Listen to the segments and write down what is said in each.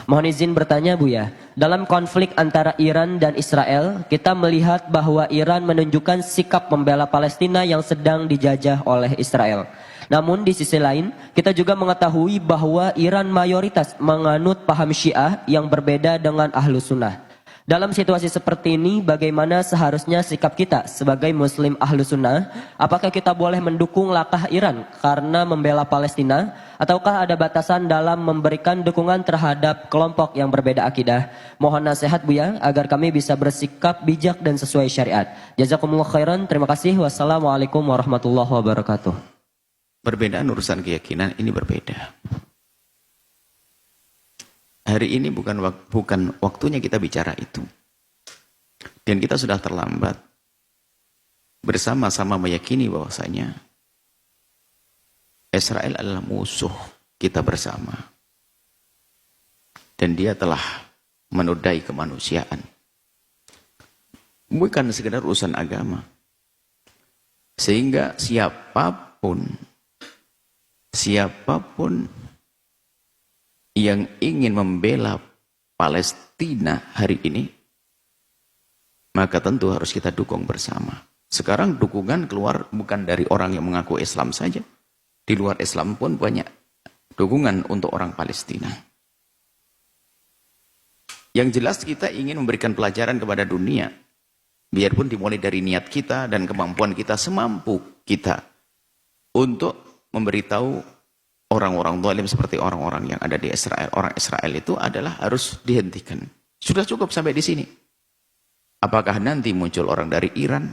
Mohon izin bertanya Buya, dalam konflik antara Iran dan Israel, kita melihat bahwa Iran menunjukkan sikap membela Palestina yang sedang dijajah oleh Israel. Namun di sisi lain, kita juga mengetahui bahwa Iran mayoritas menganut paham Syiah yang berbeda dengan Ahlus Sunnah. Dalam situasi seperti ini, bagaimana seharusnya sikap kita sebagai Muslim Ahlus Sunnah? Apakah kita boleh mendukung langkah Iran karena membela Palestina? Ataukah ada batasan dalam memberikan dukungan terhadap kelompok yang berbeda akidah? Mohon nasihat Buya agar kami bisa bersikap bijak dan sesuai syariat. Jazakumullah khairan. Terima kasih. Wassalamualaikum warahmatullahi wabarakatuh. Perbedaan urusan keyakinan ini berbeda. Hari ini bukan waktunya kita bicara itu. Dan kita sudah terlambat bersama-sama meyakini bahwasanya Israel adalah musuh kita bersama. Dan dia telah menodai kemanusiaan. Bukan sekedar urusan agama. Sehingga siapapun yang ingin membela Palestina hari ini, maka tentu harus kita dukung bersama. Sekarang dukungan keluar bukan dari orang yang mengaku Islam saja. Di luar Islam pun banyak dukungan untuk orang Palestina. Yang jelas kita ingin memberikan pelajaran kepada dunia. Biarpun dimulai dari niat kita dan kemampuan kita semampu kita. Untuk memberitahu orang-orang zalim seperti orang-orang yang ada di Israel. Orang Israel itu adalah harus dihentikan. Sudah cukup sampai di sini. Apakah nanti muncul orang dari Iran?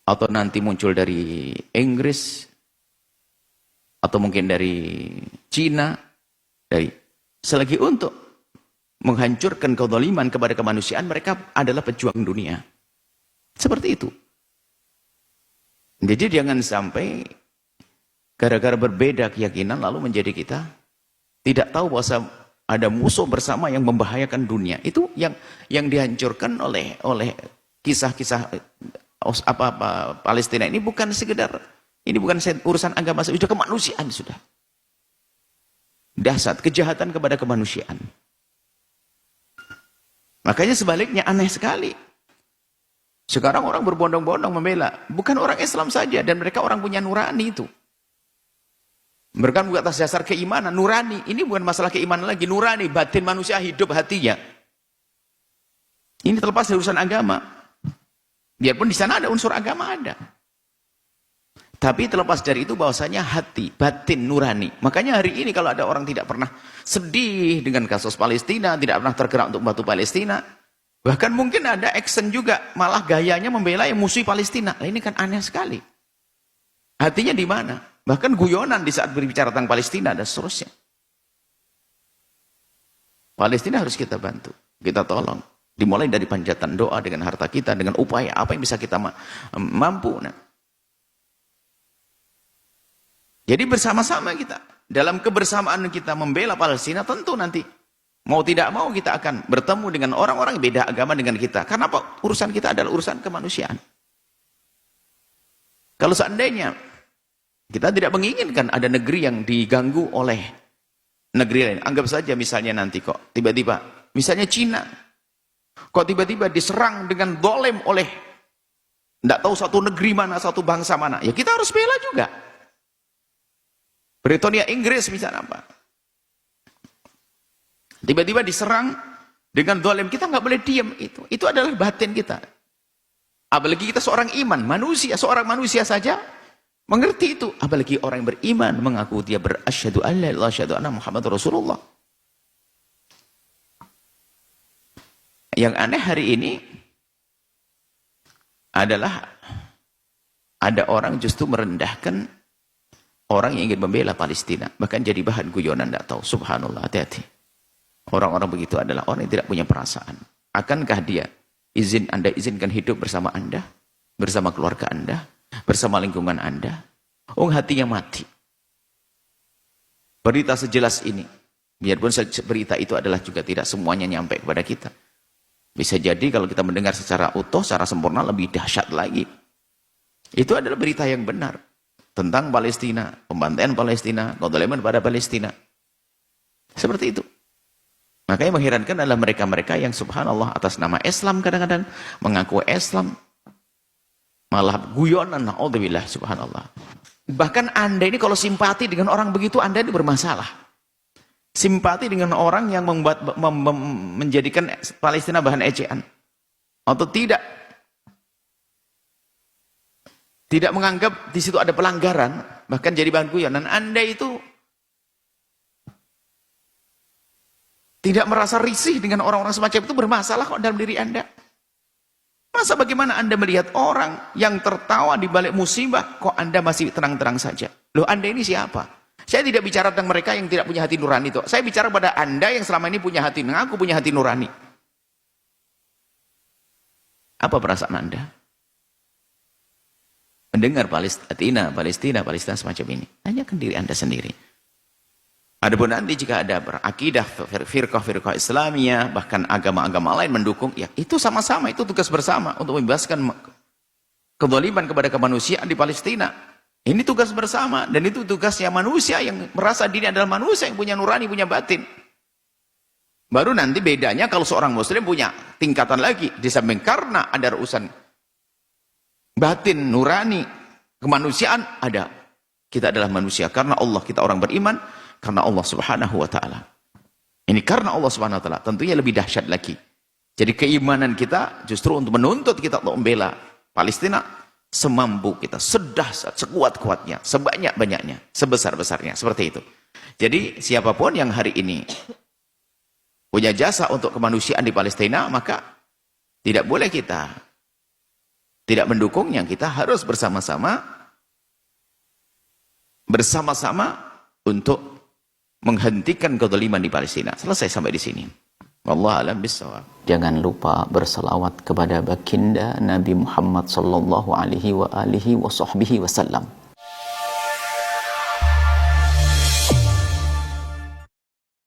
Atau nanti muncul dari Inggris? Atau mungkin dari Cina? Selagi untuk menghancurkan kezaliman kepada kemanusiaan, mereka adalah pejuang dunia. Seperti itu. Jadi jangan sampai gara-gara berbeda keyakinan lalu menjadi kita tidak tahu bahwa ada musuh bersama yang membahayakan dunia. Itu yang dihancurkan oleh kisah-kisah Palestina ini bukan sekedar, ini bukan urusan agama, sudah kemanusiaan sudah. Dahsyat kejahatan kepada kemanusiaan. Makanya sebaliknya aneh sekali. Sekarang orang berbondong-bondong membela bukan orang Islam saja, dan mereka orang punya nurani itu. Mereka bukan atas dasar keimanan, nurani. Ini bukan masalah keimanan lagi, nurani, batin manusia hidup hatinya. Ini terlepas dari urusan agama. Biarpun di sana ada unsur agama, ada. Tapi terlepas dari itu bahwasanya hati, batin, nurani. Makanya hari ini kalau ada orang tidak pernah sedih dengan kasus Palestina, tidak pernah tergerak untuk membantu Palestina, bahkan mungkin ada action juga, malah gayanya membela yang musuh Palestina. Nah, ini kan aneh sekali. Hatinya di mana? Bahkan guyonan di saat berbicara tentang Palestina dan seterusnya. Palestina harus kita bantu, kita tolong. Dimulai dari panjatan doa dengan harta kita, dengan upaya apa yang bisa kita mampu. Nah. Jadi bersama-sama kita, dalam kebersamaan kita membela Palestina, tentu nanti mau tidak mau kita akan bertemu dengan orang-orang yang beda agama dengan kita. Karena apa? Urusan kita adalah urusan kemanusiaan. Kalau seandainya kita tidak menginginkan ada negeri yang diganggu oleh negeri lain. Anggap saja misalnya nanti kok tiba-tiba, misalnya Cina, kok tiba-tiba diserang dengan zalim oleh tidak tahu satu negeri mana, satu bangsa mana. Ya kita harus bela juga. Britania Inggris misalnya apa. Tiba-tiba diserang dengan zalim, kita nggak boleh diam itu. Itu adalah batin kita. Apalagi kita seorang iman, manusia, seorang manusia saja mengerti itu, apalagi orang yang beriman mengaku dia berasyhadu alla ilaha illallah asyhadu anna Muhammadar Rasulullah. Yang aneh hari ini adalah ada orang justru merendahkan orang yang ingin membela Palestina, bahkan jadi bahan guyonan, tidak tahu. Subhanallah, hati-hati. Orang-orang begitu adalah orang yang tidak punya perasaan. Akankah dia Anda izinkan hidup bersama Anda, bersama keluarga Anda, bersama lingkungan Anda? Hatinya mati. Berita sejelas ini, biarpun berita itu adalah juga tidak semuanya nyampe kepada kita. Bisa jadi kalau kita mendengar secara utuh, secara sempurna, lebih dahsyat lagi. Itu adalah berita yang benar tentang Palestina, pembantaian Palestina, kezaliman pada Palestina. Seperti itu. Maka yang mengherankan adalah mereka-mereka yang subhanallah atas nama Islam kadang-kadang mengaku Islam, malah guyonan, naudzubillah, subhanallah. Bahkan Anda ini kalau simpati dengan orang begitu, Anda ini bermasalah. Simpati dengan orang yang menjadikan Palestina bahan ejaan. Atau tidak menganggap di situ ada pelanggaran, bahkan jadi bahan guyonan. Anda itu tidak merasa risih dengan orang-orang semacam itu, bermasalah kok dalam diri Anda. Masa bagaimana Anda melihat orang yang tertawa di balik musibah, kok Anda masih tenang-tenang saja? Loh, Anda ini siapa? Saya tidak bicara tentang mereka yang tidak punya hati nurani itu. Saya bicara pada Anda yang selama ini punya hati, mengaku punya hati nurani. Apa perasaan Anda mendengar Palestina semacam ini? Tanyakan diri Anda sendiri. Adapun nanti jika ada berakidah firqah Islamiyah, bahkan agama-agama lain mendukung, ya itu sama-sama, itu tugas bersama untuk membebaskan kezaliman kepada kemanusiaan di Palestina. Ini tugas bersama, dan itu tugasnya manusia yang merasa diri adalah manusia yang punya nurani, punya batin. Baru nanti bedanya kalau seorang muslim punya tingkatan lagi, di samping karena ada urusan batin, nurani, kemanusiaan, ada. Kita adalah manusia karena Allah, kita orang beriman karena Allah subhanahu wa ta'ala. Ini karena Allah subhanahu wa ta'ala, tentunya lebih dahsyat lagi. Jadi keimanan kita justru untuk menuntut kita untuk membela Palestina semampu kita, sedahsyat, sekuat-kuatnya, sebanyak-banyaknya, sebesar-besarnya, seperti itu. Jadi siapapun yang hari ini punya jasa untuk kemanusiaan di Palestina, maka tidak boleh kita tidak mendukungnya. Kita harus bersama-sama untuk menghentikan kezaliman di Palestina. Selesai sampai di sini. Wallahu a'lam bishawab. Jangan lupa berselawat kepada baginda Nabi Muhammad sallallahu alaihi wa alihi wa sahbihi wasallam.